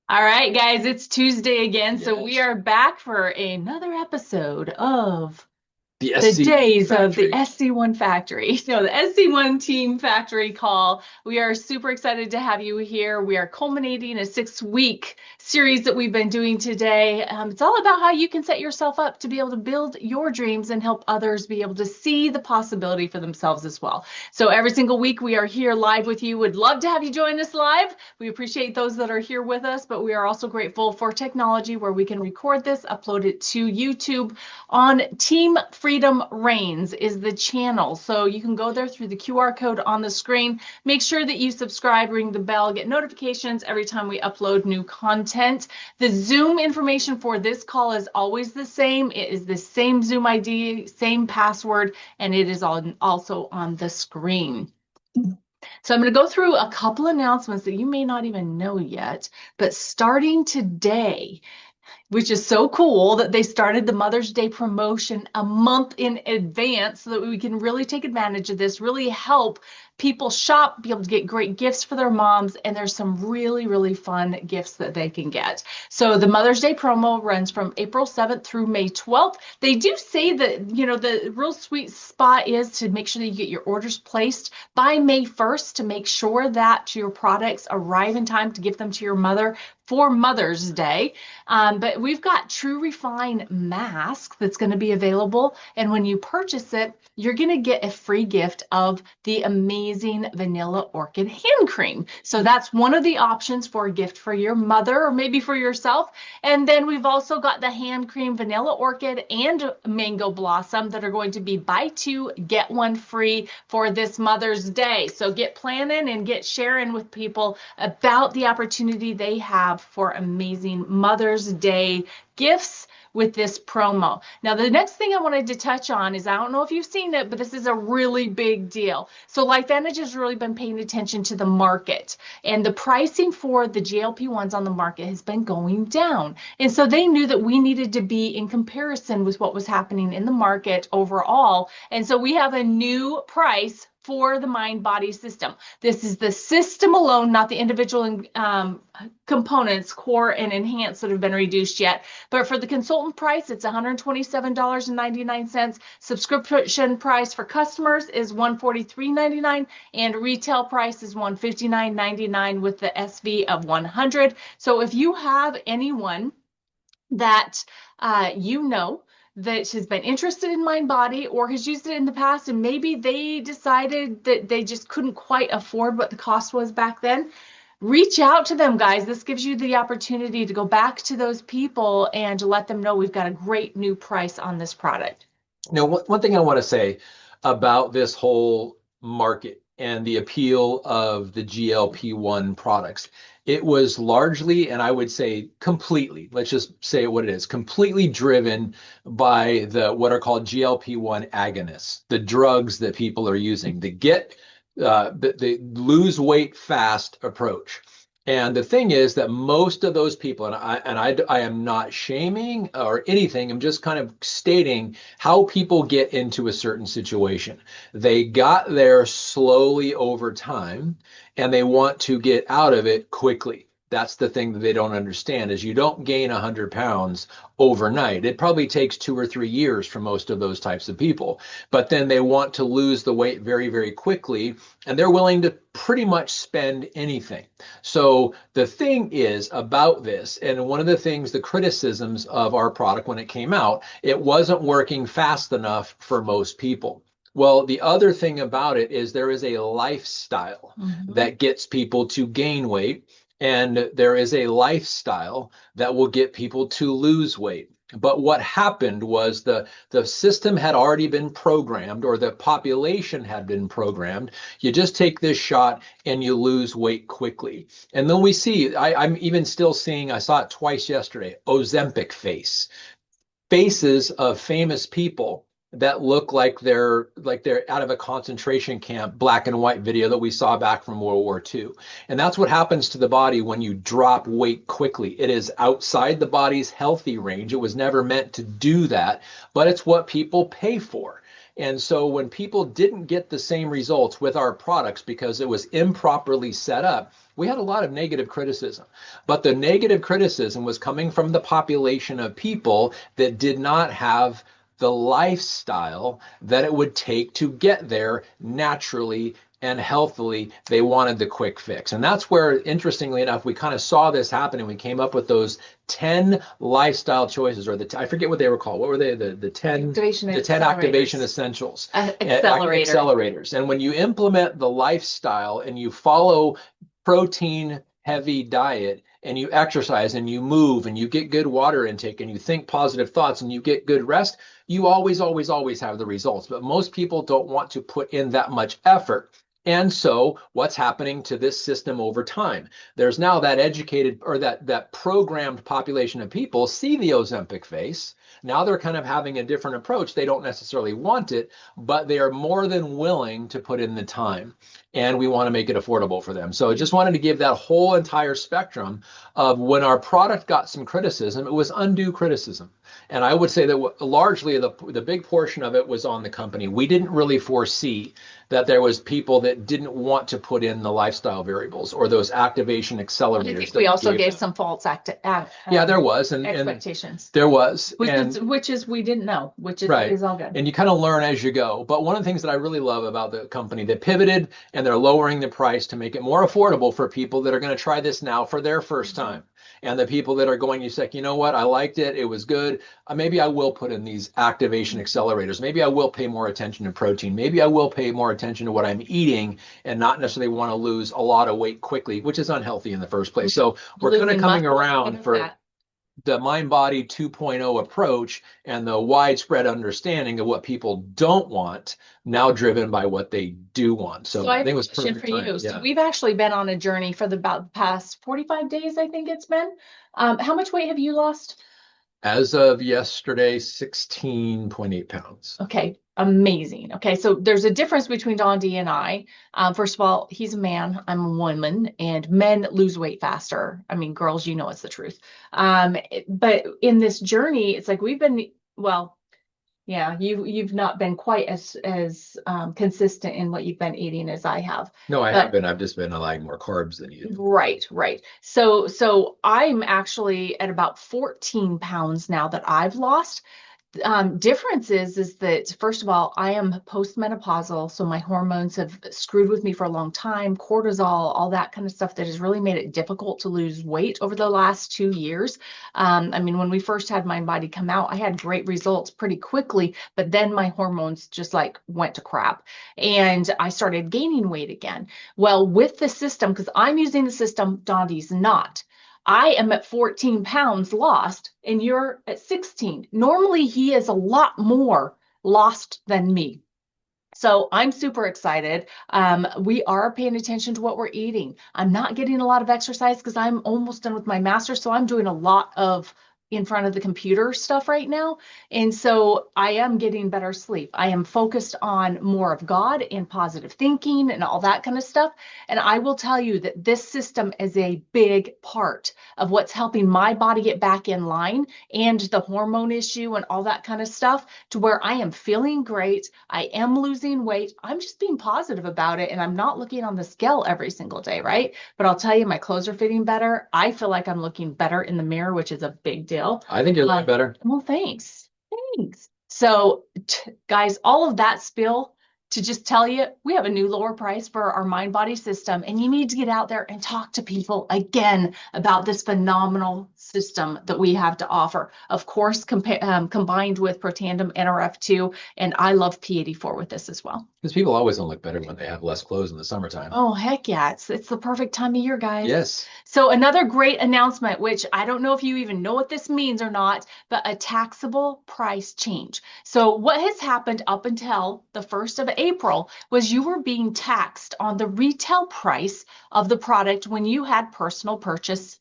All right, guys, it's Tuesday again, so we Yes. are back for another episode of The the SC1 days of the factory. SC1 Factory. No, the SC1 Team Factory call. We are super excited to have you here. We are culminating a 6-week series that we've been doing today. It's all about how you can set yourself up to be able to build your dreams and help others be able to see the possibility for themselves as well. So every single week we are here live with you. Would love to have you join us live. We appreciate those that are here with us, but we are also grateful for technology where we can record this, upload it to YouTube on Team Freedom Reigns is the channel. So you can go there through the QR code on the screen. Make sure that you subscribe, ring the bell, get notifications every time we upload new content. The Zoom information for this call is always the same. It is the same Zoom ID, same password, and it is also on the screen. So I'm going to go through a couple announcements that you may not even know yet, but starting today, which is so cool that they started the Mother's Day promotion a month in advance so that we can really take advantage of this, really help people shop, be able to get great gifts for their moms. And there's some really, really fun gifts that they can get. So the Mother's Day promo runs from April 7th through May 12th. They do say that, the real sweet spot is to make sure that you get your orders placed by May 1st to make sure that your products arrive in time to give them to your mother for Mother's Day. But we've got True Refine mask that's going to be available. And when you purchase it, you're going to get a free gift of the amazing vanilla orchid hand cream. So that's one of the options for a gift for your mother or maybe for yourself. And then we've also got the hand cream vanilla orchid and mango blossom that are going to be buy two, get one free for this Mother's Day. So get planning and get sharing with people about the opportunity they have for amazing Mother's Day gifts with this promo. Now, the next thing I wanted to touch on is I don't know if you've seen it, but this is a really big deal. So LifeVantage has really been paying attention to the market, and the pricing for the GLP-1s on the market has been going down. And so they knew that we needed to be in comparison with what was happening in the market overall. And so we have a new price for the mind body system. This is the system alone, not the individual components, core and enhanced, that have been reduced yet. But for the consultant price, it's $127.99. Subscription price for customers is $143.99, and retail price is $159.99 with the SV of 100. So if you have anyone that that has been interested in mind body or has used it in the past, and maybe they decided that they just couldn't quite afford what the cost was back then, reach out to them, guys. This gives you the opportunity to go back to those people and to let them know we've got a great new price on this product. One thing I want to say about this whole market and the appeal of the GLP-1 products, it was largely, and I would say completely, let's just say what it is, completely driven by the what are called GLP-1 agonists, the drugs that people are using to get the lose weight fast approach. And the thing is that most of those people, and I am not shaming or anything, I'm just kind of stating how people get into a certain situation. They got there slowly over time, and they want to get out of it quickly. That's the thing that they don't understand is you don't gain 100 pounds overnight. It probably takes 2 or 3 years for most of those types of people. But then they want to lose the weight very, very quickly, and they're willing to pretty much spend anything. So the thing is about this, and one of the things, the criticisms of our product when it came out, it wasn't working fast enough for most people. Well, the other thing about it is there is a lifestyle that gets people to gain weight, and there is a lifestyle that will get people to lose weight. But what happened was the system had already been programmed, or the population had been programmed. You just take this shot and you lose weight quickly. And then we see, I'm even still seeing, I saw it twice yesterday, Ozempic faces of famous people that look like they're out of a concentration camp, black and white video that we saw back from World War II. And that's what happens to the body when you drop weight quickly. It is outside the body's healthy range. It was never meant to do that, but it's what people pay for. And so when people didn't get the same results with our products because it was improperly set up, we had a lot of negative criticism. But the negative criticism was coming from the population of people that did not have the lifestyle that it would take to get there naturally and healthily. They wanted the quick fix. And that's where, interestingly enough, we kind of saw this happen and we came up with those 10 lifestyle choices, or I forget what they were called. What were they? The 10 activation essentials. Accelerators. And when you implement the lifestyle and you follow protein heavy diet and you exercise and you move and you get good water intake and you think positive thoughts and you get good rest, you always, always, always have the results. But most people don't want to put in that much effort. And so what's happening to this system over time? There's now that educated, or that programmed population of people see the Ozempic face. Now they're kind of having a different approach. They don't necessarily want it, but they are more than willing to put in the time. And we want to make it affordable for them. So I just wanted to give that whole entire spectrum of when our product got some criticism, it was undue criticism. And I would say that largely the big portion of it was on the company. We didn't really foresee that there was people that didn't want to put in the lifestyle variables or those activation accelerators. I think we also gave some false yeah, there was expectations. There was, which is we didn't know, which is, right. Is all good. And you kind of learn as you go. But one of the things that I really love about the company, they pivoted and they're lowering the price to make it more affordable for people that are going to try this now for their first time. And the people that are going, you say, you know what, I liked it, it was good. Maybe I will put in these activation accelerators. Maybe I will pay more attention to protein. Maybe I will pay more attention to what I'm eating and not necessarily want to lose a lot of weight quickly, which is unhealthy in the first place. So we're kind of coming around for the Mind Body 2.0 approach and the widespread understanding of what people don't want, now driven by what they do want. So I think it was perfect for you. Yeah. So we've actually been on a journey for about the past 45 days, I think it's been. How much weight have you lost? As of yesterday, 16.8 pounds. Okay, amazing. Okay, so there's a difference between Dondee and I. First of all, he's a man, I'm a woman, and men lose weight faster. I mean, girls, you know it's the truth. But in this journey, it's like we've been, well, yeah, you've not been quite as consistent in what you've been eating as I have. No, I have been. I've just been allowing more carbs than you. Right. So I'm actually at about 14 pounds now that I've lost. Difference is that, first of all, I am postmenopausal, so my hormones have screwed with me for a long time, cortisol, all that kind of stuff that has really made it difficult to lose weight over the last 2 years. I mean, when we first had Mind Body come out, I had great results pretty quickly, but then my hormones just like went to crap and I started gaining weight again. Well, with the system, because I'm using the system, Dondee's not. I am at 14 pounds lost and you're at 16. Normally he is a lot more lost than me. So I'm super excited. We are paying attention to what we're eating. I'm not getting a lot of exercise because I'm almost done with my master's. So I'm doing a lot of in front of the computer stuff right now. And so I am getting better sleep. I am focused on more of God and positive thinking and all that kind of stuff. And I will tell you that this system is a big part of what's helping my body get back in line and the hormone issue and all that kind of stuff to where I am feeling great. I am losing weight. I'm just being positive about it. And I'm not looking on the scale every single day, right? But I'll tell you, my clothes are fitting better. I feel like I'm looking better in the mirror, which is a big deal. I think you're looking better. Well, thanks. So, guys, all of that spill to just tell you, we have a new lower price for our Mind Body system, and you need to get out there and talk to people again about this phenomenal system that we have to offer. Of course, combined with Protandim NRF2, and I love P84 with this as well. Because people always don't look better when they have less clothes in the summertime. Oh, heck yeah. It's the perfect time of year, guys. Yes. So another great announcement, which I don't know if you even know what this means or not, but a taxable price change. So what has happened up until the 1st of April was you were being taxed on the retail price of the product when you had personal purchase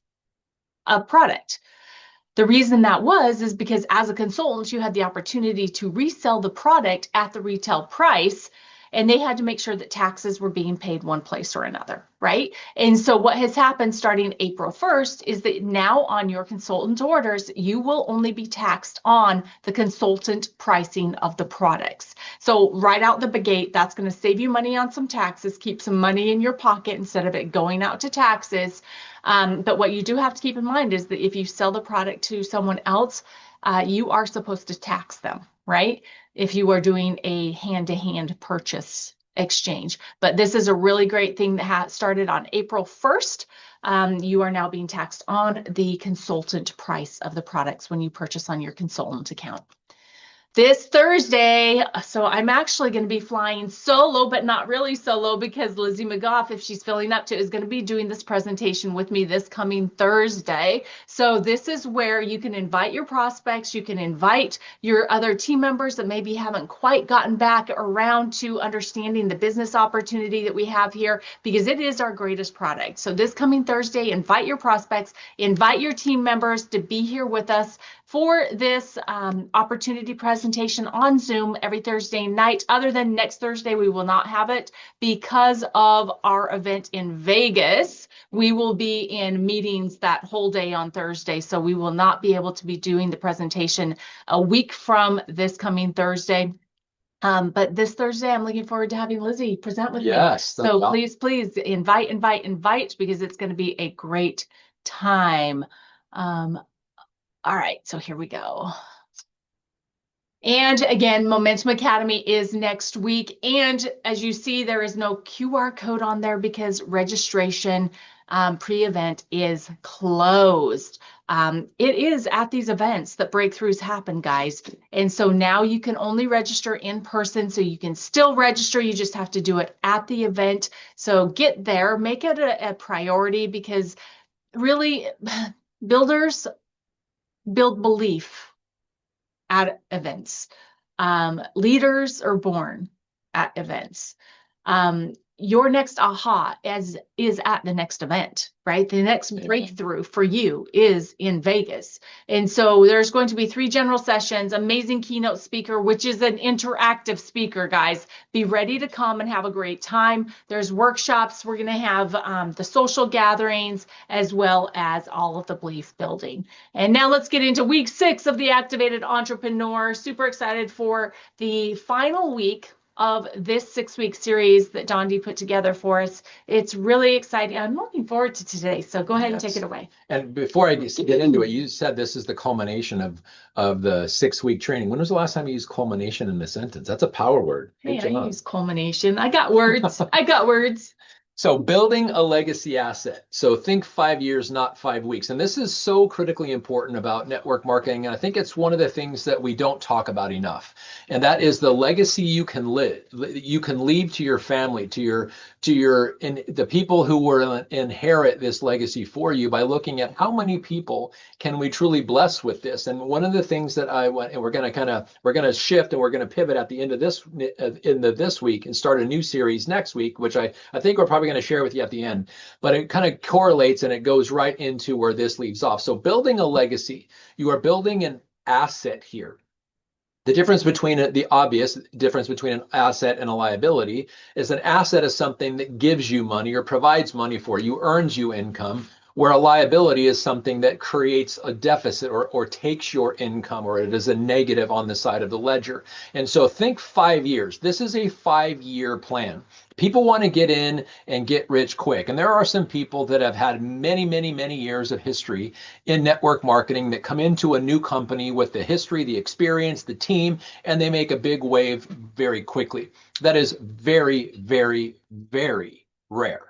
of product. The reason that is because as a consultant, you had the opportunity to resell the product at the retail price. and they had to make sure that taxes were being paid one place or another, right? And so what has happened starting April 1st is that now on your consultant orders, you will only be taxed on the consultant pricing of the products. So right out the gate, that's going to save you money on some taxes, keep some money in your pocket instead of it going out to taxes. But what you do have to keep in mind is that if you sell the product to someone else, you are supposed to tax them, right? If you are doing a hand-to-hand purchase exchange. But this is a really great thing that started on April 1st. You are now being taxed on the consultant price of the products when you purchase on your consultant account. This Thursday, so I'm actually going to be flying solo, but not really solo, because Lizzie McGough, if she's feeling up to it, is going to be doing this presentation with me this coming Thursday. So this is where you can invite your prospects, you can invite your other team members that maybe haven't quite gotten back around to understanding the business opportunity that we have here, because it is our greatest product. So this coming Thursday, invite your prospects, invite your team members to be here with us for this opportunity presentation on Zoom every Thursday night. Other than next Thursday, we will not have it because of our event in Vegas. We will be in meetings that whole day on Thursday, so we will not be able to be doing the presentation a week from this coming Thursday. But this Thursday, I'm looking forward to having Lizzie present with me. So please, please invite, because it's going to be a great time. All right, so here we go. And again, Momentum Academy is next week. And as you see, there is no QR code on there because registration pre-event is closed. It is at these events that breakthroughs happen, guys. And so now you can only register in person. So you can still register. You just have to do it at the event. So get there, make it a priority, because really builders build belief at events. Leaders are born at events. Your next aha is at the next event, right? The next breakthrough for you is in Vegas. And so there's going to be 3 general sessions, amazing keynote speaker, which is an interactive speaker, guys. Be ready to come and have a great time. There's workshops. We're going to have the social gatherings as well as all of the belief building. And now let's get into week 6 of the Activated Entrepreneur. Super excited for the final week of this 6-week series that Dondee put together for us. It's really exciting. I'm looking forward to today. So go ahead and take it away. And before I get into it, you said this is the culmination of the 6-week training. When was the last time you used culmination in the sentence? That's a power word. Hey, I use culmination. I got words. I got words. So building a legacy asset. So think 5 years, not 5 weeks. And this is so critically important about network marketing. And I think it's one of the things that we don't talk about enough. And that is the legacy you can leave to your family, to the people who will inherit this legacy for you, by looking at how many people can we truly bless with this. And one of the things that I went, and we're going to shift and we're going to pivot at the end of this week and start a new series next week, which I think we're probably going to share with you at the end, but it kind of correlates and it goes right into where this leaves off. So building a legacy, you are building an asset here. The difference between the obvious difference between an asset and a liability is an asset is something that gives you money or provides money for you, earns you income, where a liability is something that creates a deficit or takes your income, or it is a negative on the side of the ledger. And so think 5 years. This is a 5-year plan. People want to get in and get rich quick. And there are some people that have had many, many, many years of history in network marketing that come into a new company with the history, the experience, the team, and they make a big wave very quickly. That is very, very, very rare.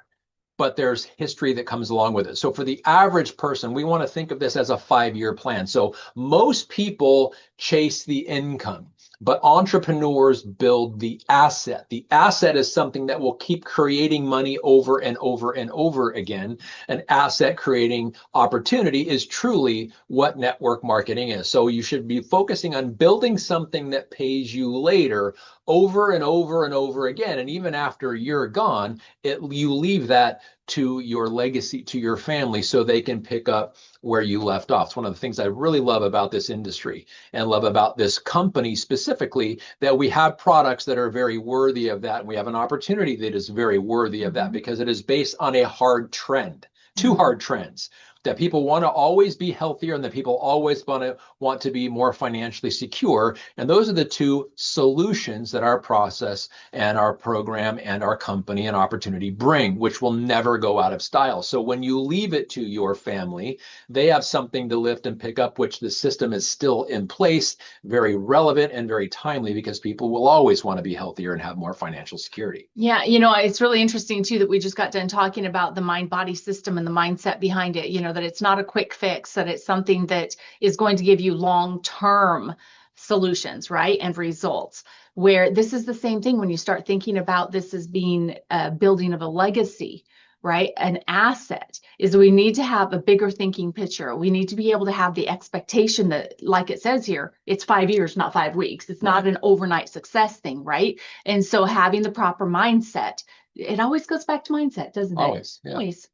But there's history that comes along with it. So for the average person, we want to think of this as a 5-year plan. So most people chase the income, but entrepreneurs build the asset. The asset is something that will keep creating money over and over and over again. An asset creating opportunity is truly what network marketing is. So you should be focusing on building something that pays you later over and over and over again. And even after you're gone, you leave that to your legacy, to your family, so they can pick up where you left off. It's one of the things I really love about this industry and love about this company specifically, that we have products that are very worthy of that. And we have an opportunity that is very worthy of that, because it is based on a hard trend, two hard trends, that people want to always be healthier and that people always want to be more financially secure. And those are the two solutions that our process and our program and our company and opportunity bring, which will never go out of style. So when you leave it to your family, they have something to lift and pick up, which the system is still in place, very relevant and very timely, because people will always want to be healthier and have more financial security. Yeah, it's really interesting too that we just got done talking about the mind-body system and the mindset behind it, that it's not a quick fix, that it's something that is going to give you long-term solutions, right? And results. Where this is the same thing when you start thinking about this as being a building of a legacy, right? An asset is we need to have a bigger thinking picture. We need to be able to have the expectation that, like it says here, it's 5 years, not 5 weeks. It's not an overnight success thing, right? And so having the proper mindset, it always goes back to mindset, doesn't it? Always, yeah. Always.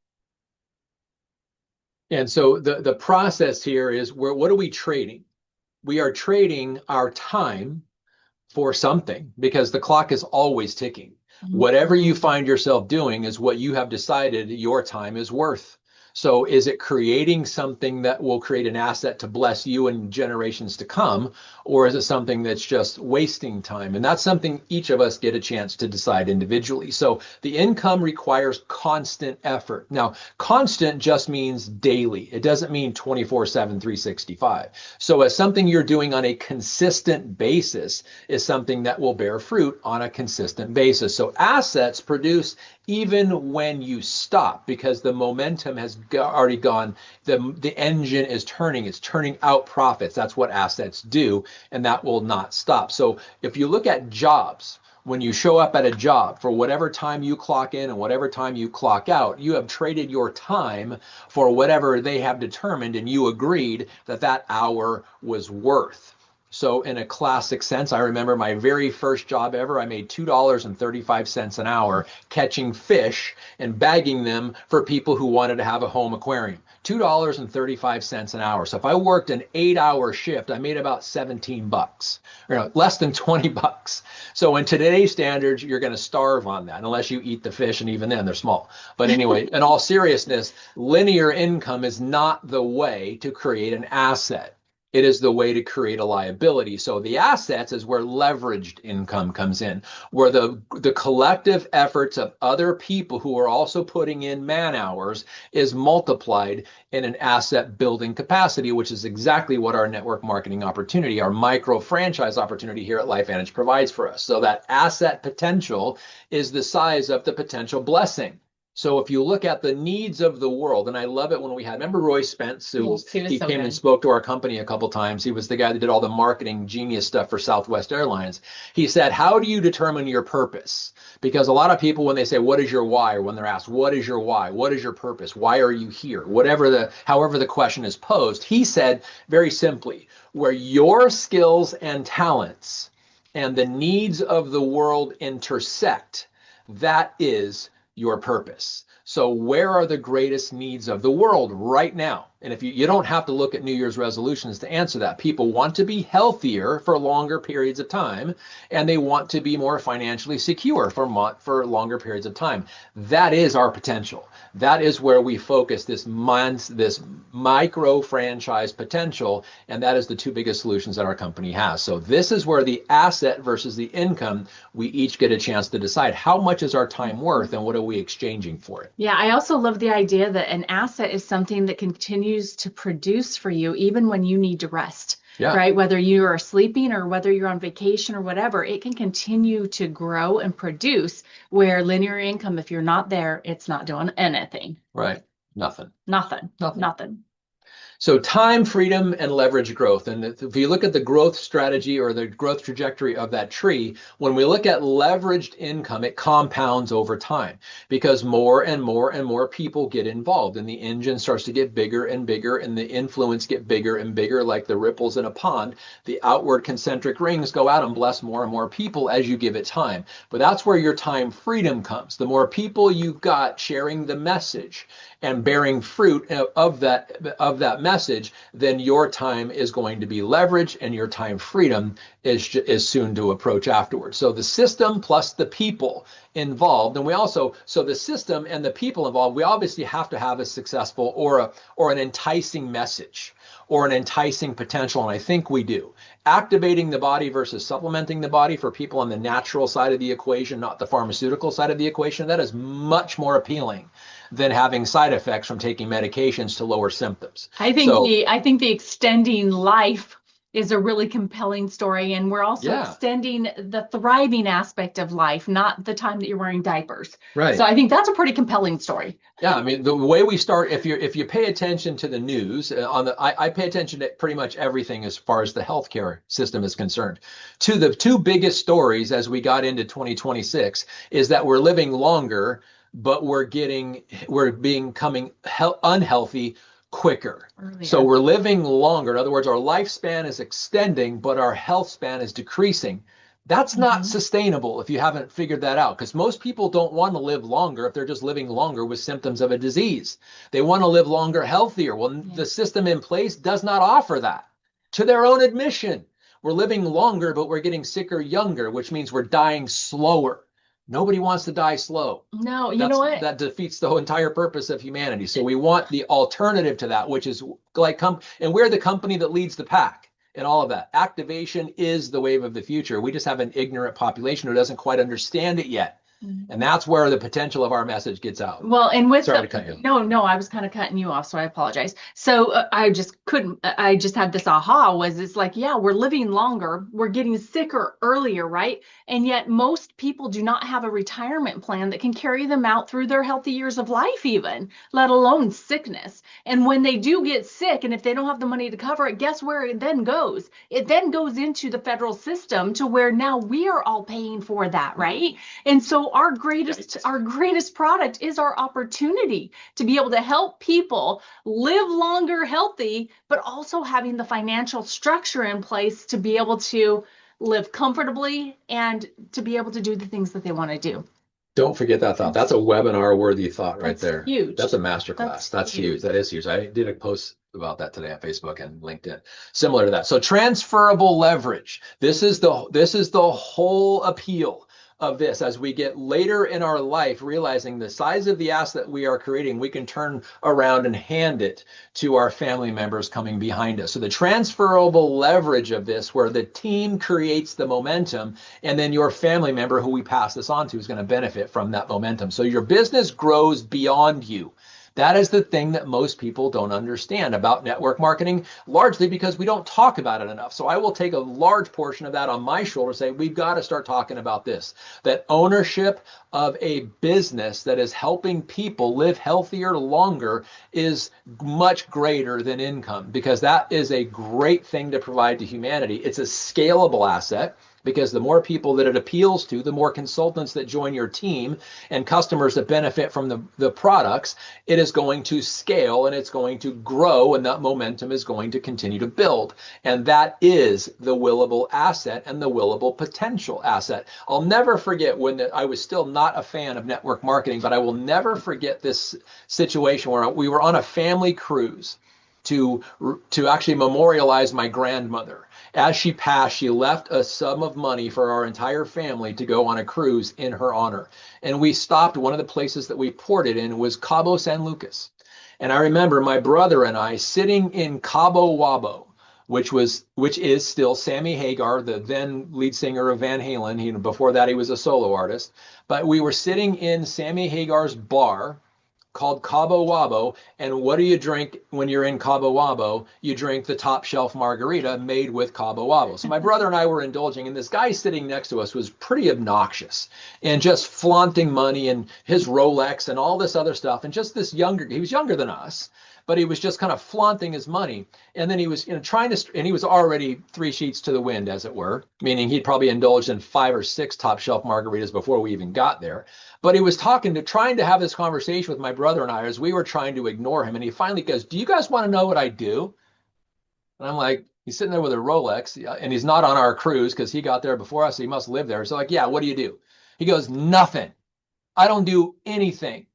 And so the process here is, what are we trading? We are trading our time for something, because the clock is always ticking. Whatever you find yourself doing is what you have decided your time is worth. So is it creating something that will create an asset to bless you and generations to come, or is it something that's just wasting time? And that's something each of us get a chance to decide individually. So the income requires constant effort. Now, constant just means daily. It doesn't mean 24/7, 365. So as something you're doing on a consistent basis is something that will bear fruit on a consistent basis. So assets produce even when you stop, because the momentum has already gone. The engine is turning. It's turning out profits. That's what assets do, and that will not stop. So if you look at jobs, when you show up at a job, for whatever time you clock in and whatever time you clock out, you have traded your time for whatever they have determined, and you agreed that that hour was worth. So in a classic sense, I remember my very first job ever, I made $2.35 an hour catching fish and bagging them for people who wanted to have a home aquarium. $2.35 an hour. So if I worked an 8-hour shift, I made about 17 bucks, less than 20 bucks. So in today's standards, you're going to starve on that unless you eat the fish, and even then they're small. But anyway, in all seriousness, linear income is not the way to create an asset. It is the way to create a liability. So the assets is where leveraged income comes in, where the collective efforts of other people who are also putting in man hours is multiplied in an asset building capacity, which is exactly what our network marketing opportunity, our micro franchise opportunity here at LifeVantage provides for us. So that asset potential is the size of the potential blessing. So if you look at the needs of the world, and I love it when remember Roy Spence, he came and spoke to our company a couple times. He was the guy that did all the marketing genius stuff for Southwest Airlines. He said, how do you determine your purpose? Because a lot of people, when they say, what is your why? Or when they're asked, what is your why? What is your purpose? Why are you here? However the question is posed, he said very simply, where your skills and talents and the needs of the world intersect, that is your purpose. So where are the greatest needs of the world right now? And if you don't have to look at New Year's resolutions to answer that. People want to be healthier for longer periods of time, and they want to be more financially secure for longer periods of time. That is our potential. That is where we focus this micro franchise potential, and that is the two biggest solutions that our company has. So this is where the asset versus the income, we each get a chance to decide how much is our time worth and what are we exchanging for it. Yeah, I also love the idea that an asset is something that continues to produce for you even when you need to rest. Yeah. Right? Whether you are sleeping or whether you're on vacation or whatever, it can continue to grow and produce, where linear income, if you're not there, it's not doing anything. Right. Nothing. Nothing. So time, freedom, and leverage growth. And if you look at the growth strategy or the growth trajectory of that tree, when we look at leveraged income, it compounds over time because more and more and more people get involved and the engine starts to get bigger and bigger and the influence get bigger and bigger like the ripples in a pond. The outward concentric rings go out and bless more and more people as you give it time. But that's where your time freedom comes. The more people you've got sharing the message and bearing fruit of that message, then your time is going to be leveraged and your time freedom is soon to approach afterwards. So the system plus the people involved, and we also, so the system and the people involved, we obviously have to have a successful or an enticing message or an enticing potential, and I think we do. Activating the body versus supplementing the body for people on the natural side of the equation, not the pharmaceutical side of the equation, that is much more appealing than having side effects from taking medications to lower symptoms. I think the extending life is a really compelling story. And we're also extending the thriving aspect of life, not the time that you're wearing diapers. Right. So I think that's a pretty compelling story. Yeah, I mean, the way we start, if you pay attention to the news, I pay attention to pretty much everything as far as the healthcare system is concerned. To the two biggest stories as we got into 2026 is that we're living longer, but we're becoming unhealthy quicker. Earlier. So we're living longer. In other words, our lifespan is extending, but our health span is decreasing. That's not sustainable if you haven't figured that out, because most people don't want to live longer if they're just living longer with symptoms of a disease. They want to live longer, healthier. Well, the system in place does not offer that. To their own admission, we're living longer, but we're getting sicker younger, which means we're dying slower. Nobody wants to die slow. No, you know what? That defeats the whole entire purpose of humanity. So we want the alternative to that, which is like, and we're the company that leads the pack in all of that. Activation is the wave of the future. We just have an ignorant population who doesn't quite understand it yet. And that's where the potential of our message gets out. Well, and with Sorry to cut you. No, I was kind of cutting you off, so I apologize. So I just had this aha it's like, yeah, we're living longer, we're getting sicker earlier, right? And yet most people do not have a retirement plan that can carry them out through their healthy years of life even, let alone sickness. And when they do get sick, and if they don't have the money to cover it, guess where it then goes? It then goes into the federal system to where now we are all paying for that, right? And so our greatest product is our opportunity to be able to help people live longer healthy, but also having the financial structure in place to be able to live comfortably and to be able to do the things that they want to do. Don't forget that thought. That's a webinar worthy thought right there. Huge. That's a masterclass. That's huge. That is huge. I did a post about that today on Facebook and LinkedIn, similar to that. So transferable leverage. This is the whole appeal of this. As we get later in our life, realizing the size of the asset we are creating, we can turn around and hand it to our family members coming behind us. So the transferable leverage of this, where the team creates the momentum, and then your family member who we pass this on to is going to benefit from that momentum. So your business grows beyond you. That is the thing that most people don't understand about network marketing, largely because we don't talk about it enough. So I will take a large portion of that on my shoulder and say, we've got to start talking about this, that ownership of a business that is helping people live healthier longer is much greater than income, because that is a great thing to provide to humanity. It's a scalable asset, because the more people that it appeals to, the more consultants that join your team and customers that benefit from the products, it is going to scale and it's going to grow, and that momentum is going to continue to build. And that is the willable asset and the willable potential asset. I'll never forget when I was still not a fan of network marketing, but I will never forget this situation where we were on a family cruise to actually memorialize my grandmother. As she passed, she left a sum of money for our entire family to go on a cruise in her honor. And we stopped, one of the places that we ported in was Cabo San Lucas. And I remember my brother and I sitting in Cabo Wabo, which is still Sammy Hagar, the then lead singer of Van Halen. Before that, he was a solo artist. But we were sitting in Sammy Hagar's bar called Cabo Wabo, and what do you drink when you're in Cabo Wabo? You drink the top shelf margarita made with Cabo Wabo. So my brother and I were indulging, and this guy sitting next to us was pretty obnoxious and just flaunting money and his Rolex and all this other stuff, and just he was younger than us, but he was just kind of flaunting his money. And then he was, trying to, and he was already three sheets to the wind, as it were, meaning he'd probably indulged in 5 or 6 top shelf margaritas before we even got there. But he was trying to have this conversation with my brother and I as we were trying to ignore him. And he finally goes, "Do you guys want to know what I do?" And I'm like, he's sitting there with a Rolex, and he's not on our cruise because he got there before us. So he must live there. So like, "Yeah, what do you do?" He goes, "Nothing. I don't do anything."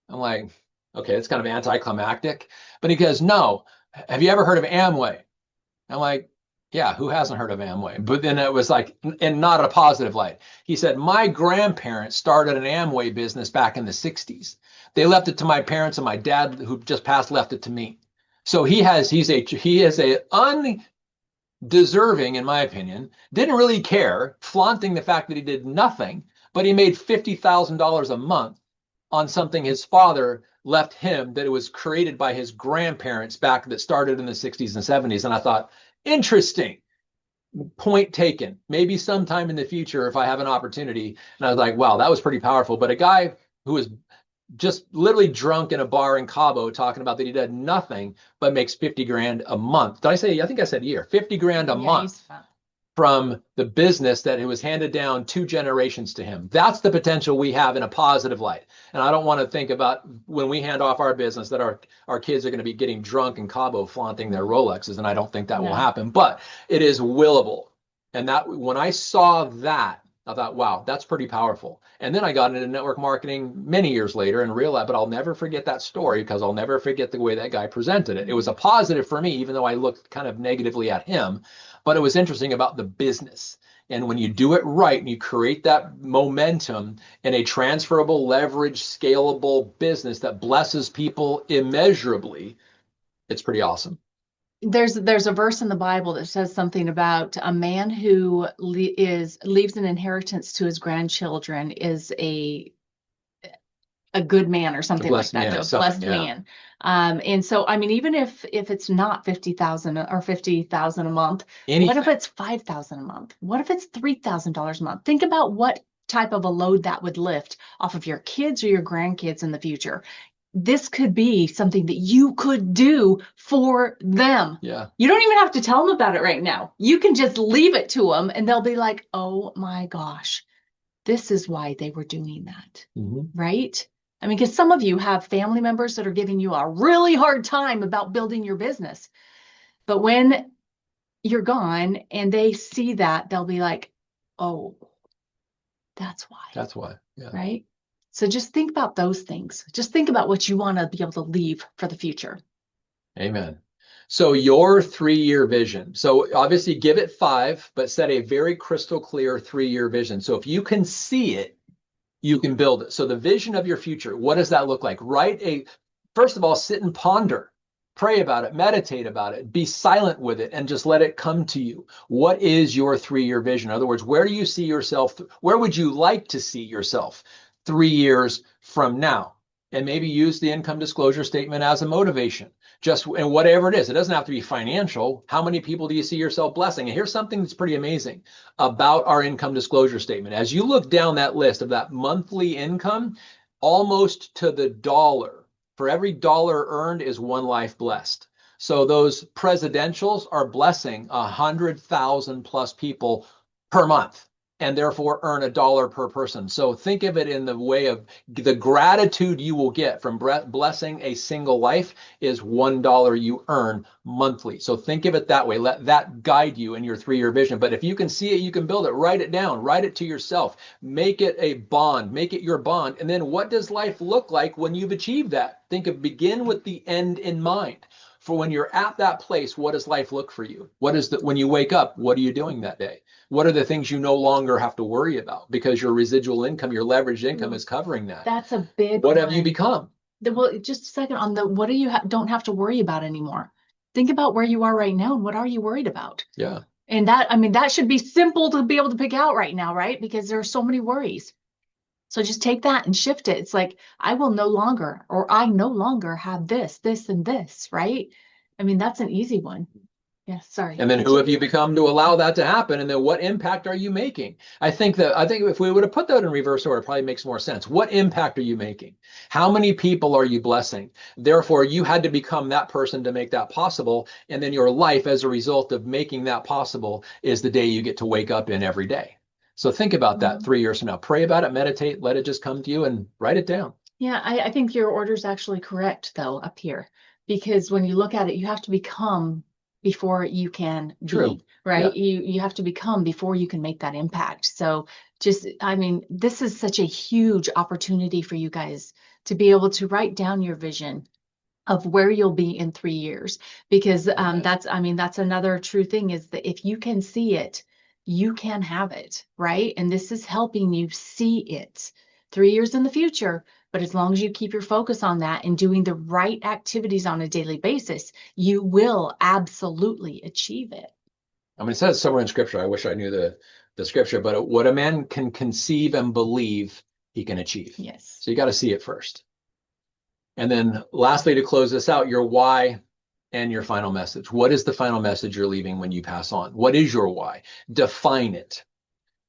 I'm like, okay, it's kind of anticlimactic. But he goes, "No. Have you ever heard of Amway?" I'm like, "Yeah, who hasn't heard of Amway?" But then it was like, and not a positive light. He said, "My grandparents started an Amway business back in the 60s. They left it to my parents, and my dad, who just passed, left it to me." So he is a undeserving, in my opinion, didn't really care, flaunting the fact that he did nothing, but he made $50,000 a month on something his father left him that it was created by his grandparents back that started in the 60s and 70s. And I thought, interesting. Point taken. Maybe sometime in the future, if I have an opportunity. And I was like, wow, that was pretty powerful. But a guy who was just literally drunk in a bar in Cabo talking about that he did nothing but makes 50 grand a month. Did I say, I think I said a year, 50 grand a month from the business that it was handed down 2 generations to him. That's the potential we have in a positive light. And I don't want to think about when we hand off our business that our kids are going to be getting drunk in Cabo flaunting their Rolexes. And I don't think that will happen, but it is willable. And that when I saw that, I thought, wow, that's pretty powerful. And then I got into network marketing many years later and realized, but I'll never forget that story because I'll never forget the way that guy presented it. It was a positive for me, even though I looked kind of negatively at him. But it was interesting about the business. And when you do it right and you create that momentum in a transferable, leverage, scalable business that blesses people immeasurably, it's pretty awesome. There's a verse in the Bible that says something about a man who leaves an inheritance to his grandchildren is a good man or something like that, a blessed man. And so, I mean, even if it's not 50,000 or 50,000 a month, what if it's 5,000 a month? What if it's $3,000 a month? Think about what type of a load that would lift off of your kids or your grandkids in the future. This could be something that you could do for them. Yeah. You don't even have to tell them about it right now. You can just leave it to them and they'll be like, "Oh my gosh, this is why they were doing that." Right? I mean, because some of you have family members that are giving you a really hard time about building your business. But when you're gone and they see that, they'll be like, "Oh, that's why." That's why. Yeah. Right? So just think about those things. Just think about what you want to be able to leave for the future. Amen. So your 3-year vision. So obviously give it 5, but set a very crystal clear 3-year vision. So if you can see it, you can build it. So the vision of your future, what does that look like? First of all, sit and ponder, pray about it, meditate about it, be silent with it, and just let it come to you. What is your 3-year vision? In other words, where do you see yourself? Where would you like to see yourself 3 years from now? And maybe use the income disclosure statement as a motivation. And whatever it is, it doesn't have to be financial. How many people do you see yourself blessing? And here's something that's pretty amazing about our income disclosure statement. As you look down that list of that monthly income, almost to the dollar, for every dollar earned is one life blessed. So those presidentials are blessing 100,000 plus people per month, and therefore earn $1 per person. So think of it in the way of the gratitude you will get from blessing a single life is $1 you earn monthly. So think of it that way. Let that guide you in your 3-year vision. But if you can see it, you can build it. Write it down. Write it to yourself. Make it a bond. Make it your bond. And then what does life look like when you've achieved that? Begin with the end in mind. For when you're at that place, what does life look for you? When you wake up, what are you doing that day? What are the things you no longer have to worry about because your residual income, your leveraged income is covering that? That's a big What have you become? Well, just a second on what do you don't have to worry about anymore? Think about where you are right now and what are you worried about? Yeah. And that should be simple to be able to pick out right now, right? Because there are so many worries. So just take that and shift it. It's like, I no longer have this, and this, right? I mean, that's an easy one. Yeah, sorry. And then who have you become to allow that to happen? And then what impact are you making? I think if we would have put that in reverse order, it probably makes more sense. What impact are you making? How many people are you blessing? Therefore, you had to become that person to make that possible. And then your life as a result of making that possible is the day you get to wake up in every day. So think about that Mhm. 3 years from now. Pray about it, meditate, let it just come to you and write it down. Yeah, I think your order's actually correct though up here, because when you look at it, you have to become before you can True. be, right? Yeah. You have to become before you can make that impact. So just, I mean, this is such a huge opportunity for you guys to be able to write down your vision of where you'll be in 3 years, because Amen. that's, I mean, that's another true thing is that if you can see it, you can have it, right? And this is helping you see it 3 years in the future. But as long as you keep your focus on that and doing the right activities on a daily basis, you will absolutely achieve it. I mean, it says somewhere in scripture, I wish I knew the scripture, but what a man can conceive and believe, he can achieve. Yes. So you got to see it first. And then lastly, to close this out, your why and your final message. What is the final message you're leaving when you pass on? What is your why? Define it.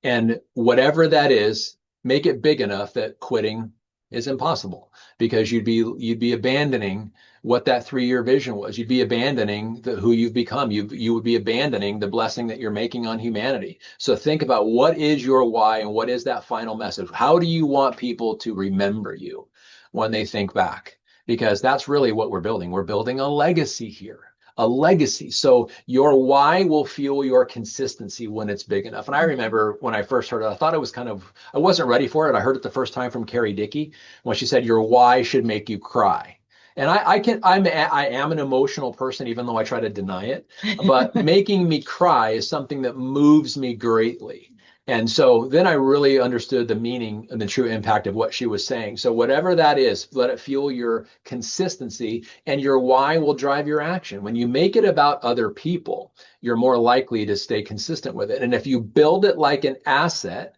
And whatever that is, make it big enough that quitting is impossible because you'd be abandoning what that 3 year vision was. You'd be abandoning who you've become. You would be abandoning the blessing that you're making on humanity. So think about what is your why and what is that final message? How do you want people to remember you when they think back? Because that's really what we're building. We're building a legacy here, a legacy. So your why will fuel your consistency when it's big enough. And I remember when I first heard it, I thought it was I wasn't ready for it. I heard it the first time from Carrie Dickey when she said, your why should make you cry. And I am an emotional person, even though I try to deny it, but making me cry is something that moves me greatly. And so then I really understood the meaning and the true impact of what she was saying. So whatever that is, let it fuel your consistency, and your why will drive your action. When you make it about other people, you're more likely to stay consistent with it. And if you build it like an asset,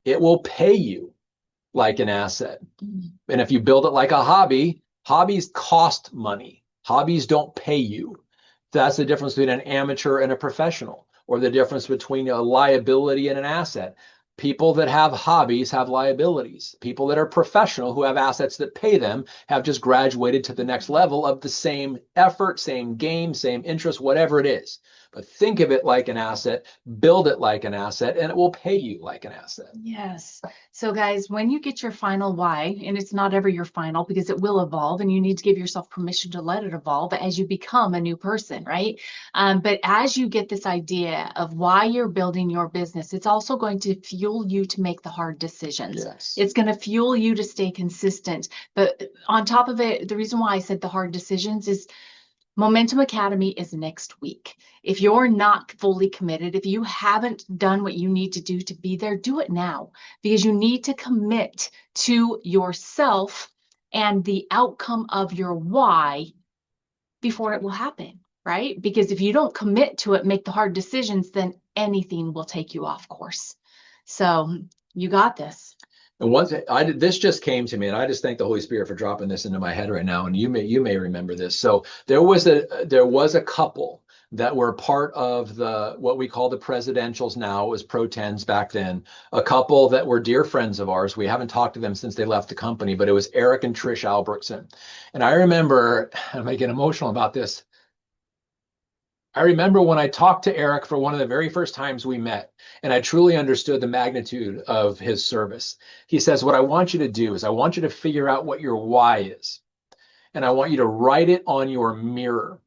it will pay you like an asset. And if you build it like a hobby, hobbies cost money. Hobbies don't pay you. That's the difference between an amateur and a professional, or the difference between a liability and an asset. People that have hobbies have liabilities. People that are professional who have assets that pay them have just graduated to the next level of the same effort, same game, same interest, whatever it is. But think of it like an asset, build it like an asset, and it will pay you like an asset. Yes. So, guys, when you get your final why, and it's not ever your final because it will evolve and you need to give yourself permission to let it evolve as you become a new person, right? But as you get this idea of why you're building your business, it's also going to fuel you to make the hard decisions. Yes. It's going to fuel you to stay consistent. But on top of it, the reason why I said the hard decisions is Momentum Academy is next week. If you're not fully committed, if you haven't done what you need to do to be there, do it now because you need to commit to yourself and the outcome of your why before it will happen, right? Because if you don't commit to it, make the hard decisions, then anything will take you off course. So you got this. And this just came to me, and I just thank the Holy Spirit for dropping this into my head right now. And you may remember this. So there was a couple that were part of the what we call the presidentials now. It was pro tens back then. A couple that were dear friends of ours. We haven't talked to them since they left the company, but it was Eric and Trish Albrechtsen. And I remember, I might get emotional about this. I remember when I talked to Eric for one of the very first times we met, and I truly understood the magnitude of his service. He says, what I want you to do is I want you to figure out what your why is. And I want you to write it on your mirror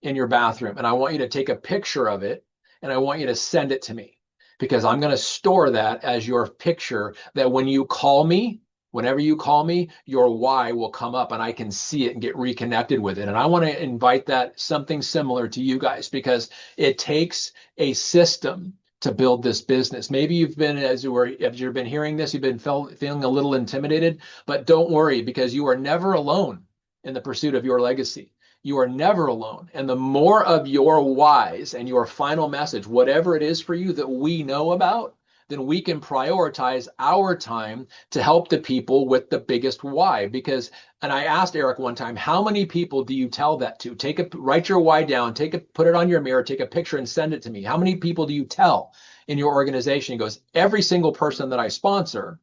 in your bathroom. And I want you to take a picture of it, and I want you to send it to me because I'm going to store that as your picture that when you call me, whenever you call me, your why will come up and I can see it and get reconnected with it. And I want to invite that something similar to you guys because it takes a system to build this business. Maybe you've been, as you've been hearing this, you've been feeling a little intimidated, but don't worry because you are never alone in the pursuit of your legacy. You are never alone. And the more of your whys and your final message, whatever it is for you that we know about, then we can prioritize our time to help the people with the biggest why. Because, and I asked Eric one time, how many people do you tell that to? Write your why down, put it on your mirror, take a picture and send it to me. How many people do you tell in your organization? He goes, every single person that I sponsor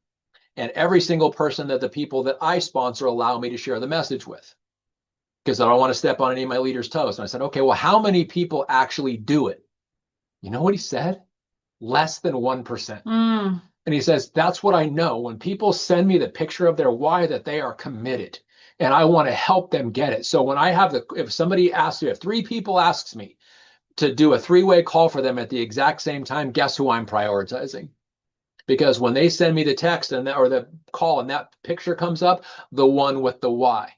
and every single person that the people that I sponsor allow me to share the message with, because I don't want to step on any of my leaders' toes. And I said, okay, well, how many people actually do it? You know what he said? Less than 1%. Mm. And he says, that's what I know. When people send me the picture of their why, that they are committed and I want to help them get it. So when if somebody asks me, if 3 people asks me to do a 3-way call for them at the exact same time, guess who I'm prioritizing? Because when they send me the text or the call and that picture comes up, the one with the why,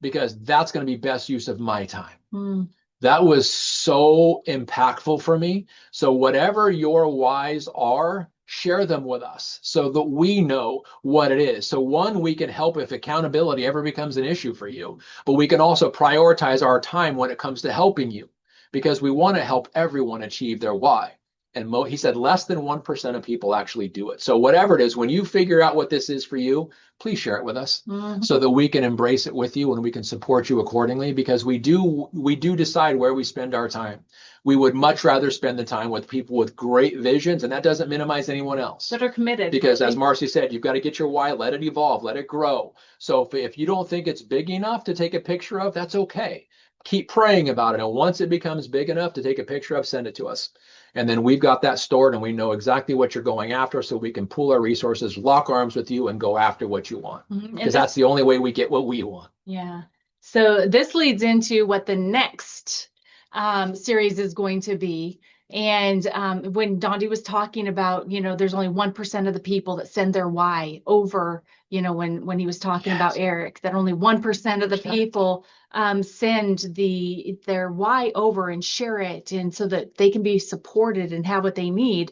because that's going to be best use of my time. Mm. That was so impactful for me. So whatever your whys are, share them with us so that we know what it is. So one, we can help if accountability ever becomes an issue for you, but we can also prioritize our time when it comes to helping you, because we want to help everyone achieve their why. And he said less than 1% of people actually do it. So whatever it is, when you figure out what this is for you, please share it with us so that we can embrace it with you and we can support you accordingly, because we do decide where we spend our time. We would much rather spend the time with people with great visions, and that doesn't minimize anyone else. That are committed. Because as Marci said, you've got to get your why, let it evolve, let it grow. So if you don't think it's big enough to take a picture of, that's okay. Keep praying about it. And once it becomes big enough to take a picture of, send it to us. And then we've got that stored and we know exactly what you're going after, so we can pool our resources, lock arms with you and go after what you want. Because that's the only way we get what we want. Yeah. So this leads into what the next series is going to be. And when Dondee was talking about, there's only 1% of the people that send their why over, when he was talking about Eric, that only 1% of the people send their why over and share it, and so that they can be supported and have what they need.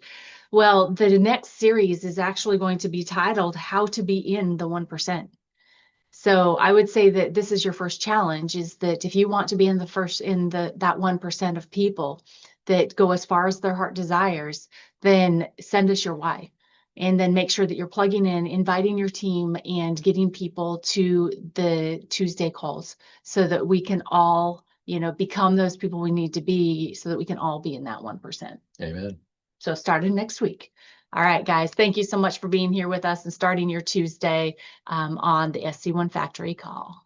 Well, the next series is actually going to be titled How to Be in the 1%. So I would say that this is your first challenge, is that if you want to be in that 1% of people that go as far as their heart desires, then send us your why. And then make sure that you're plugging in, inviting your team, and getting people to the Tuesday calls so that we can all, become those people we need to be, so that we can all be in that 1%. Amen. So starting next week. All right, guys, thank you so much for being here with us and starting your Tuesday on the SC1 Factory Call.